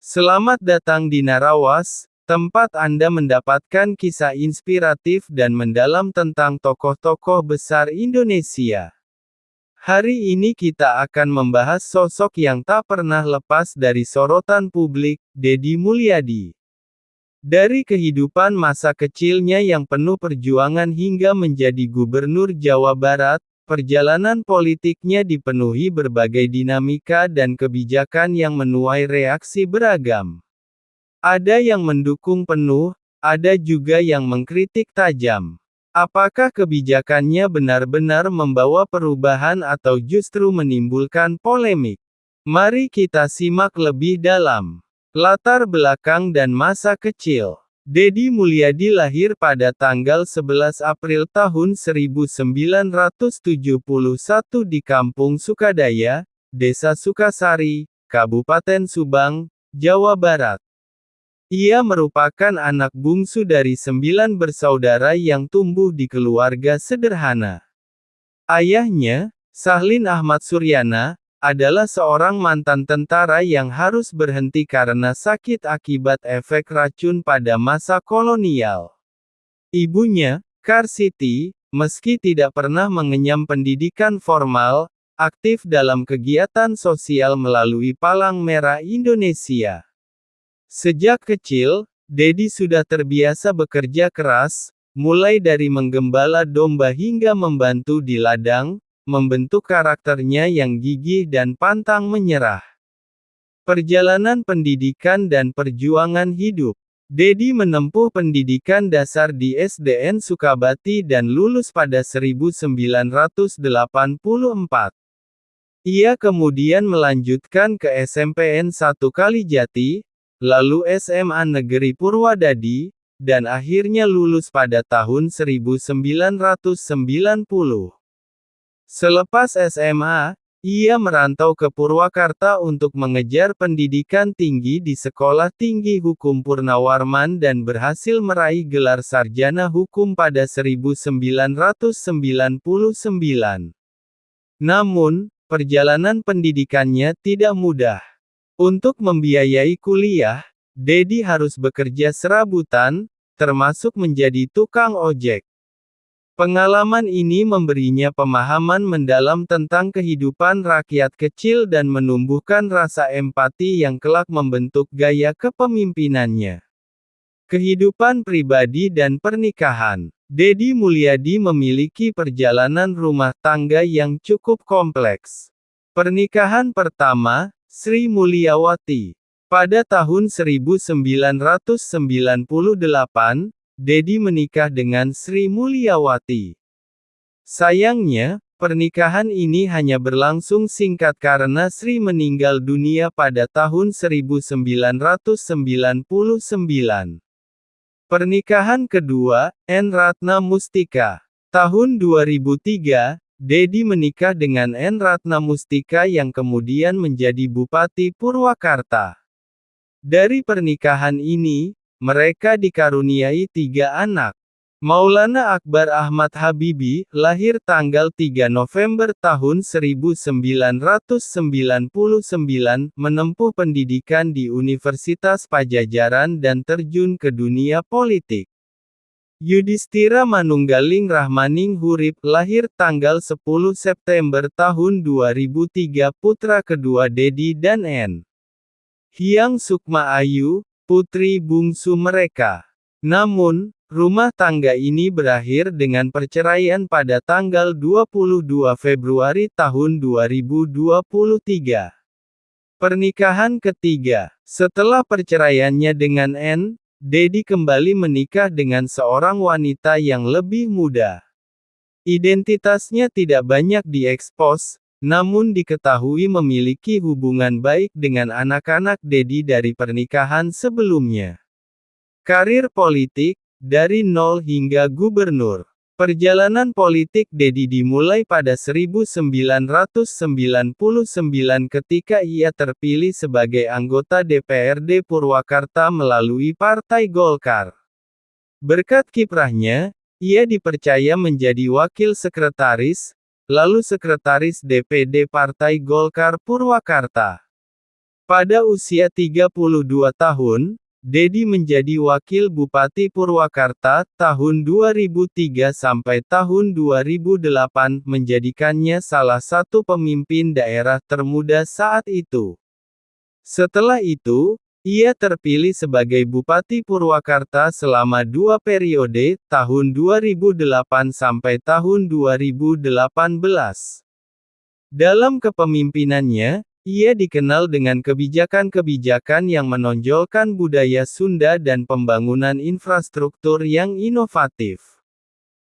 Selamat datang di Narawas, tempat Anda mendapatkan kisah inspiratif dan mendalam tentang tokoh-tokoh besar Indonesia. Hari ini kita akan membahas sosok yang tak pernah lepas dari sorotan publik, Deddy Mulyadi. Dari kehidupan masa kecilnya yang penuh perjuangan hingga menjadi Gubernur Jawa Barat, perjalanan politiknya dipenuhi berbagai dinamika dan kebijakan yang menuai reaksi beragam. Ada yang mendukung penuh, ada juga yang mengkritik tajam. Apakah kebijakannya benar-benar membawa perubahan atau justru menimbulkan polemik? Mari kita simak lebih dalam. Latar belakang dan masa kecil. Deddy Mulyadi lahir pada tanggal 11 April tahun 1971 di Kampung Sukadaya, Desa Sukasari, Kabupaten Subang, Jawa Barat. Ia merupakan anak bungsu dari 9 bersaudara yang tumbuh di keluarga sederhana. Ayahnya, Sahlin Ahmad Suryana, adalah seorang mantan tentara yang harus berhenti karena sakit akibat efek racun pada masa kolonial. Ibunya, Karsiti, meski tidak pernah mengenyam pendidikan formal, aktif dalam kegiatan sosial melalui Palang Merah Indonesia. Sejak kecil, Deddy sudah terbiasa bekerja keras, mulai dari menggembala domba hingga membantu di ladang, membentuk karakternya yang gigih dan pantang menyerah. Perjalanan pendidikan dan perjuangan hidup. Deddy menempuh pendidikan dasar di SDN Sukabati dan lulus pada 1984. Ia kemudian melanjutkan ke SMPN 1 Kalijati, lalu SMA Negeri Purwadadi, dan akhirnya lulus pada tahun 1990. Selepas SMA, ia merantau ke Purwakarta untuk mengejar pendidikan tinggi di Sekolah Tinggi Hukum Purnawarman dan berhasil meraih gelar sarjana hukum pada 1999. Namun, perjalanan pendidikannya tidak mudah. Untuk membiayai kuliah, Deddy harus bekerja serabutan, termasuk menjadi tukang ojek. Pengalaman ini memberinya pemahaman mendalam tentang kehidupan rakyat kecil dan menumbuhkan rasa empati yang kelak membentuk gaya kepemimpinannya. Kehidupan pribadi dan pernikahan. Deddy Mulyadi memiliki perjalanan rumah tangga yang cukup kompleks. Pernikahan pertama, Sri Mulyawati. Pada tahun 1998, Deddy menikah dengan Sri Mulyawati. Sayangnya, pernikahan ini hanya berlangsung singkat karena Sri meninggal dunia pada tahun 1999. Pernikahan kedua, N. Ratna Mustika. Tahun 2003, Deddy menikah dengan N. Ratna Mustika yang kemudian menjadi Bupati Purwakarta. Dari pernikahan ini, mereka dikaruniai 3 anak. Maulana Akbar Ahmad Habibie, lahir tanggal 3 November tahun 1999, menempuh pendidikan di Universitas Padjadjaran dan terjun ke dunia politik. Yudhistira Manunggaling Rahmaning Hurip, lahir tanggal 10 September tahun 2003, putra kedua Deddy dan N. Hyang Sukma Ayu, putri bungsu mereka. Namun, rumah tangga ini berakhir dengan perceraian pada tanggal 22 Februari tahun 2023. Pernikahan ketiga. Setelah perceraiannya dengan N, Deddy kembali menikah dengan seorang wanita yang lebih muda. Identitasnya tidak banyak diekspos, namun diketahui memiliki hubungan baik dengan anak-anak Deddy dari pernikahan sebelumnya. Karir politik, dari nol hingga gubernur. Perjalanan politik Deddy dimulai pada 1999 ketika ia terpilih sebagai anggota DPRD Purwakarta melalui Partai Golkar. Berkat kiprahnya, ia dipercaya menjadi wakil sekretaris, lalu sekretaris DPD Partai Golkar Purwakarta. Pada usia 32 tahun, Dedi menjadi Wakil Bupati Purwakarta, tahun 2003 sampai tahun 2008, menjadikannya salah satu pemimpin daerah termuda saat itu. Setelah itu, ia terpilih sebagai Bupati Purwakarta selama 2 periode, tahun 2008 sampai tahun 2018. Dalam kepemimpinannya, ia dikenal dengan kebijakan-kebijakan yang menonjolkan budaya Sunda dan pembangunan infrastruktur yang inovatif.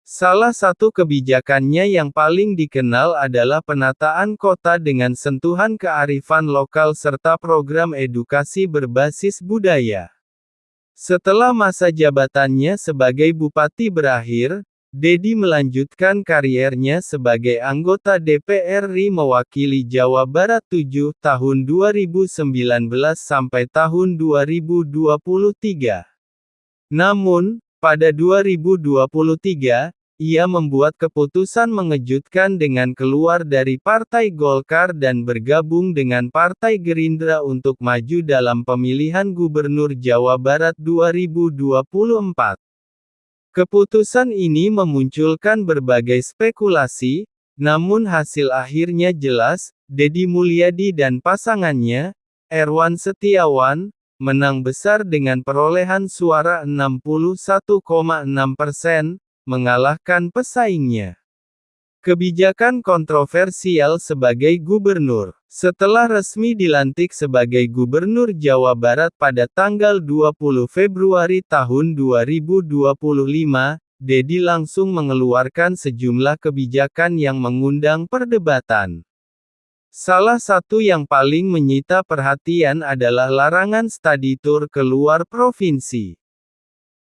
Salah satu kebijakannya yang paling dikenal adalah penataan kota dengan sentuhan kearifan lokal serta program edukasi berbasis budaya. Setelah masa jabatannya sebagai bupati berakhir, Dedi melanjutkan kariernya sebagai anggota DPR RI mewakili Jawa Barat 7 tahun 2019 sampai tahun 2023. Namun, pada 2023, ia membuat keputusan mengejutkan dengan keluar dari Partai Golkar dan bergabung dengan Partai Gerindra untuk maju dalam pemilihan Gubernur Jawa Barat 2024. Keputusan ini memunculkan berbagai spekulasi, namun hasil akhirnya jelas, Deddy Mulyadi dan pasangannya, Erwan Setiawan, menang besar dengan perolehan suara 61,6%, mengalahkan pesaingnya. Kebijakan kontroversial sebagai gubernur. Setelah resmi dilantik sebagai Gubernur Jawa Barat pada tanggal 20 Februari tahun 2025, Dedi langsung mengeluarkan sejumlah kebijakan yang mengundang perdebatan. Salah satu yang paling menyita perhatian adalah larangan study tour keluar provinsi.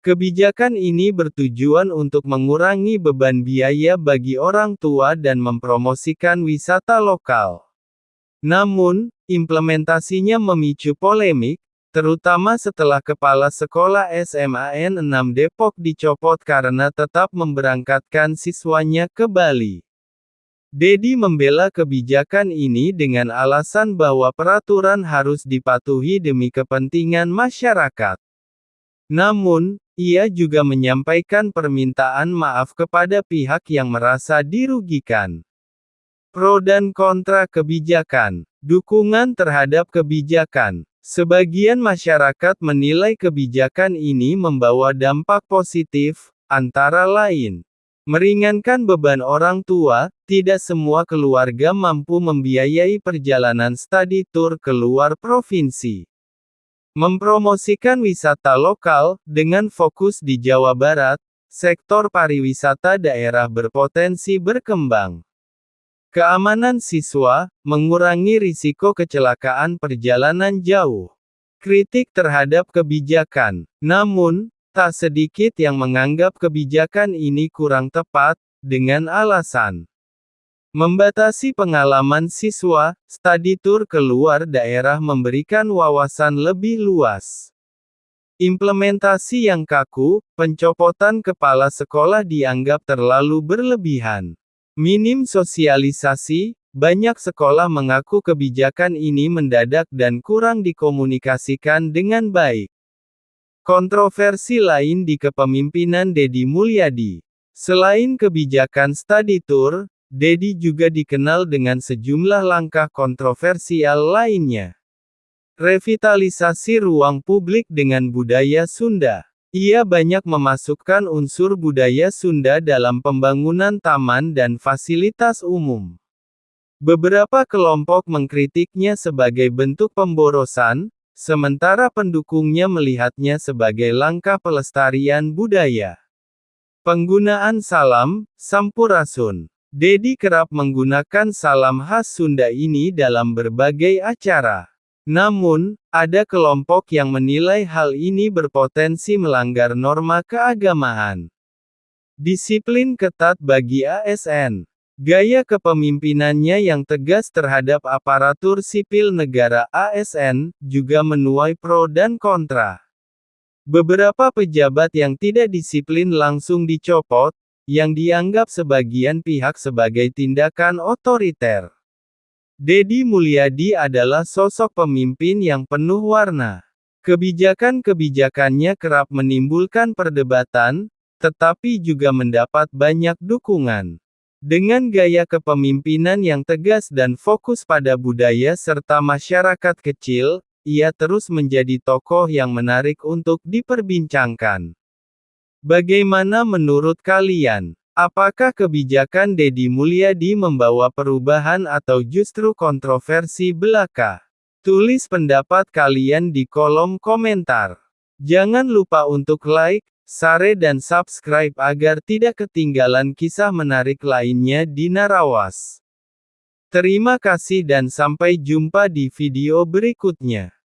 Kebijakan ini bertujuan untuk mengurangi beban biaya bagi orang tua dan mempromosikan wisata lokal. Namun, implementasinya memicu polemik, terutama setelah Kepala Sekolah SMAN 6 Depok dicopot karena tetap memberangkatkan siswanya ke Bali. Dedi membela kebijakan ini dengan alasan bahwa peraturan harus dipatuhi demi kepentingan masyarakat. Namun, ia juga menyampaikan permintaan maaf kepada pihak yang merasa dirugikan. Pro dan kontra kebijakan. Dukungan terhadap kebijakan. Sebagian masyarakat menilai kebijakan ini membawa dampak positif, antara lain, meringankan beban orang tua, tidak semua keluarga mampu membiayai perjalanan study tour keluar provinsi. Mempromosikan wisata lokal, dengan fokus di Jawa Barat, sektor pariwisata daerah berpotensi berkembang. Keamanan siswa, mengurangi risiko kecelakaan perjalanan jauh. Kritik terhadap kebijakan. Namun, tak sedikit yang menganggap kebijakan ini kurang tepat, dengan alasan membatasi pengalaman siswa, study tour keluar daerah memberikan wawasan lebih luas. Implementasi yang kaku, pencopotan kepala sekolah dianggap terlalu berlebihan. Minim sosialisasi, banyak sekolah mengaku kebijakan ini mendadak dan kurang dikomunikasikan dengan baik. Kontroversi lain di kepemimpinan Dedi Mulyadi. Selain kebijakan study tour, Dedi juga dikenal dengan sejumlah langkah kontroversial lainnya. Revitalisasi ruang publik dengan budaya Sunda. Ia banyak memasukkan unsur budaya Sunda dalam pembangunan taman dan fasilitas umum. Beberapa kelompok mengkritiknya sebagai bentuk pemborosan, sementara pendukungnya melihatnya sebagai langkah pelestarian budaya. Penggunaan salam, sampurasun. Dedi kerap menggunakan salam khas Sunda ini dalam berbagai acara. Namun, ada kelompok yang menilai hal ini berpotensi melanggar norma keagamaan. Disiplin ketat bagi ASN. Gaya kepemimpinannya yang tegas terhadap aparatur sipil negara ASN, juga menuai pro dan kontra. Beberapa pejabat yang tidak disiplin langsung dicopot, yang dianggap sebagian pihak sebagai tindakan otoriter. Deddy Mulyadi adalah sosok pemimpin yang penuh warna. Kebijakan-kebijakannya kerap menimbulkan perdebatan, tetapi juga mendapat banyak dukungan. Dengan gaya kepemimpinan yang tegas dan fokus pada budaya serta masyarakat kecil, ia terus menjadi tokoh yang menarik untuk diperbincangkan. Bagaimana menurut kalian? Apakah kebijakan Deddy Mulyadi membawa perubahan atau justru kontroversi belaka? Tulis pendapat kalian di kolom komentar. Jangan lupa untuk like, share dan subscribe agar tidak ketinggalan kisah menarik lainnya di Narawas. Terima kasih dan sampai jumpa di video berikutnya.